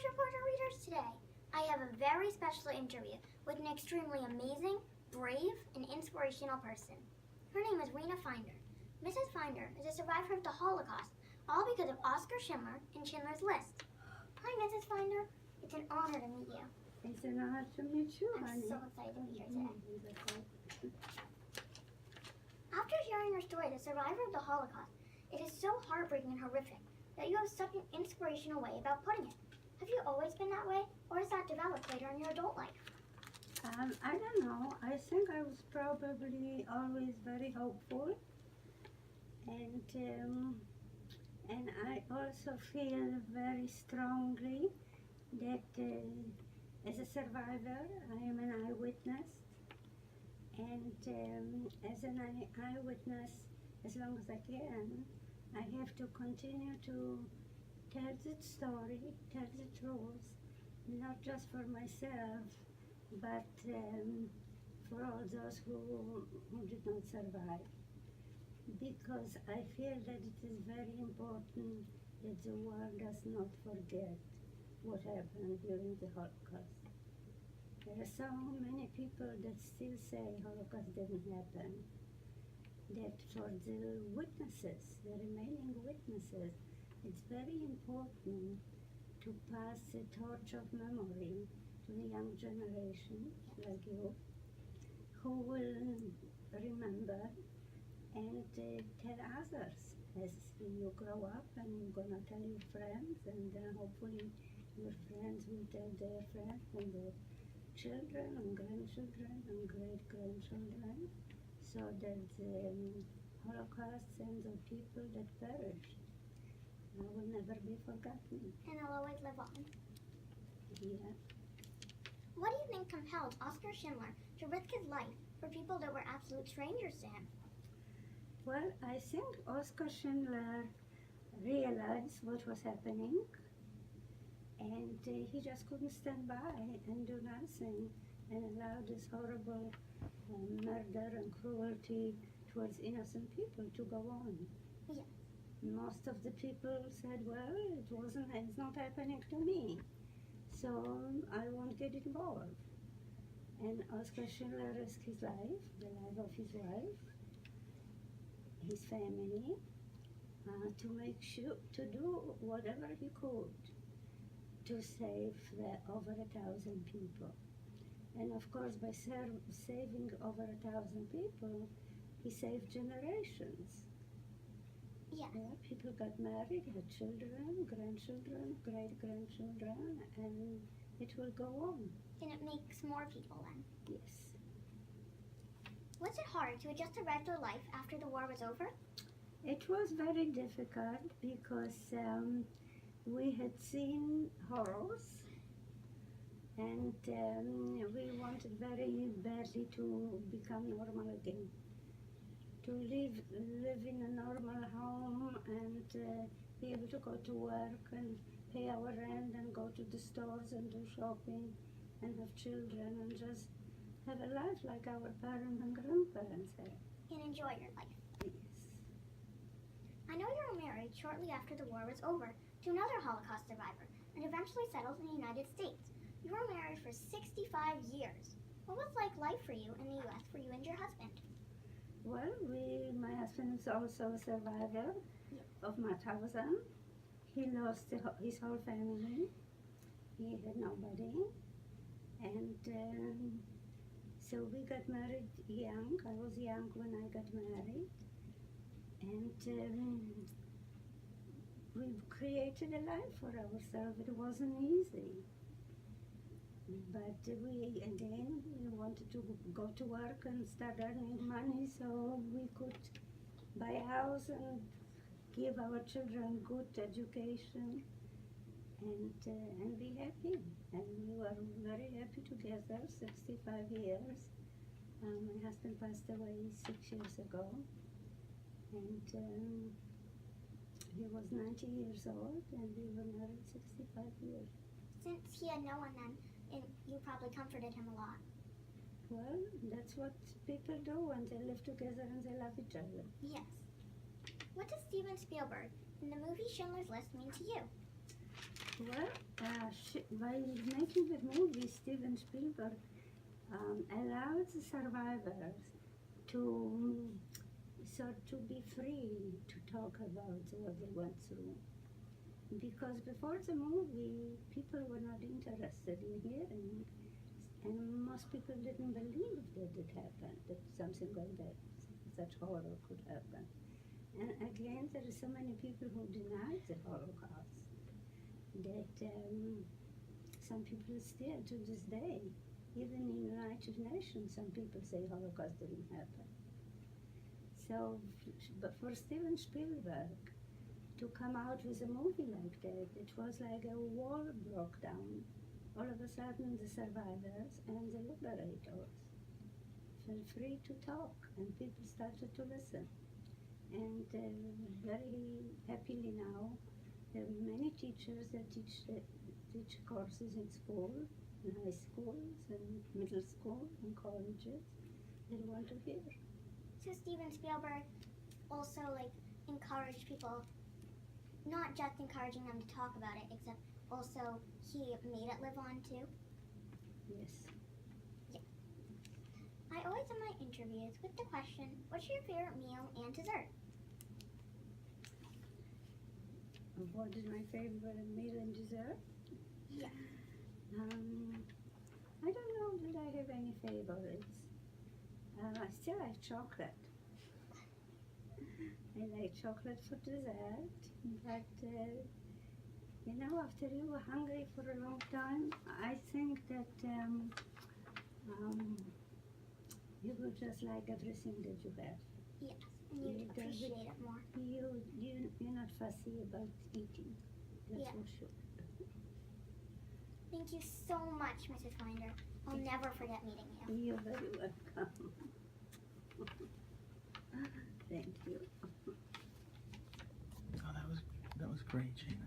Schindler's Reporter readers today. I have a very special interview with an extremely amazing, brave, and inspirational person. Her name is Rena Finder. Mrs. Finder is a survivor of the Holocaust, all because of Oskar Schindler and Schindler's List. Hi, Mrs. Finder. It's an honor to meet you. It's an honor to meet you, I'm honey. so excited to be here today. Mm-hmm. After hearing your story, the survivor of the Holocaust, it is so heartbreaking and horrific that you have such an inspirational way about putting it. Have you always been that way, or has that developed later in your adult life? I don't know. I think I was probably always very hopeful, and I also feel very strongly that as a survivor, I am an eyewitness, and as an eyewitness, as long as I can, I have to continue to tell the story, tell the truth, not just for myself, but for all those who did not survive. Because I feel that it is very important that the world does not forget what happened during the Holocaust. There are so many people that still say Holocaust didn't happen. That for the witnesses, the remaining witnesses, it's very important to pass the torch of memory to the young generation like you, who will remember and tell others as you grow up, and you're gonna tell your friends, and then hopefully your friends will tell their friends and their children and grandchildren and great-grandchildren, so that the Holocaust and the people that perished will never be forgotten. And they'll always live on. Yeah. What do you think compelled Oskar Schindler to risk his life for people that were absolute strangers to him? Well, I think Oskar Schindler realized what was happening, and he just couldn't stand by and do nothing and allow this horrible murder and cruelty towards innocent people to go on. Yes. Most of the people said, well, it's not happening to me, so I won't get involved. And Oskar Schindler risked his life, the life of his wife, his family, to make sure, to do whatever he could to save over 1,000 people. And of course, by saving over 1,000 people, he saved generations. Yes. Yeah, people got married, had children, grandchildren, great-grandchildren, and it will go on. And it makes more people then. Yes. Was it hard to adjust to regular life after the war was over? It was very difficult because we had seen horrors, and we wanted very badly to become normal again. To live in a normal home and be able to go to work and pay our rent and go to the stores and do shopping and have children and just have a life like our parents and grandparents had. And enjoy your life. Yes. I know you were married shortly after the war was over to another Holocaust survivor and eventually settled in the United States. You were married for 65 years. What was life for you in the U.S. for you and your husband? Well, my husband is also a survivor of Mauthausen. He lost his whole family. He had nobody. And so we got married young. I was young when I got married. And we created a life for ourselves. It wasn't easy. But we wanted to go to work and start earning money so we could buy a house and give our children good education and be happy. And we were very happy together, 65 years. My husband passed away 6 years ago, and he was 90 years old, and we were married 65 years. Since he had no one then, and you probably comforted him a lot. Well, that's what people do when they live together and they love each other. Yes. What does Steven Spielberg and the movie Schindler's List mean to you? Well, while making the movie, Steven Spielberg allowed the survivors to to be free to talk about what they went through. Because before the movie, people were not interested in hearing, and most people didn't believe that it happened, that something like that, such horror could happen. And again, there are so many people who denied the Holocaust that some people still, to this day, even in the United Nations, some people say Holocaust didn't happen. So, but for Steven Spielberg to come out with a movie like that, it was like a wall broke down. All of a sudden, the survivors and the liberators felt free to talk, and people started to listen. And very happily now, there are many teachers that teach courses in school, in high schools, and middle school, and colleges that want to hear. So Steven Spielberg also encouraged people, not just encouraging them to talk about it, except also he made it live on too. Yes. Yeah. I always end my interviews with the question, what's your favorite meal and dessert? What is my favorite meal and dessert? Yeah. I don't know that I have any favorites. I still like chocolate. I like chocolate for dessert, but after you were hungry for a long time, I think that you would just like everything that you have. Yes, and you'd appreciate it more. You're not fussy about eating, that's Yeah. for sure. Thank you so much, Mrs. Finder. I'll never forget meeting you. You're very welcome. Thank you. Oh, that was great, Shayna.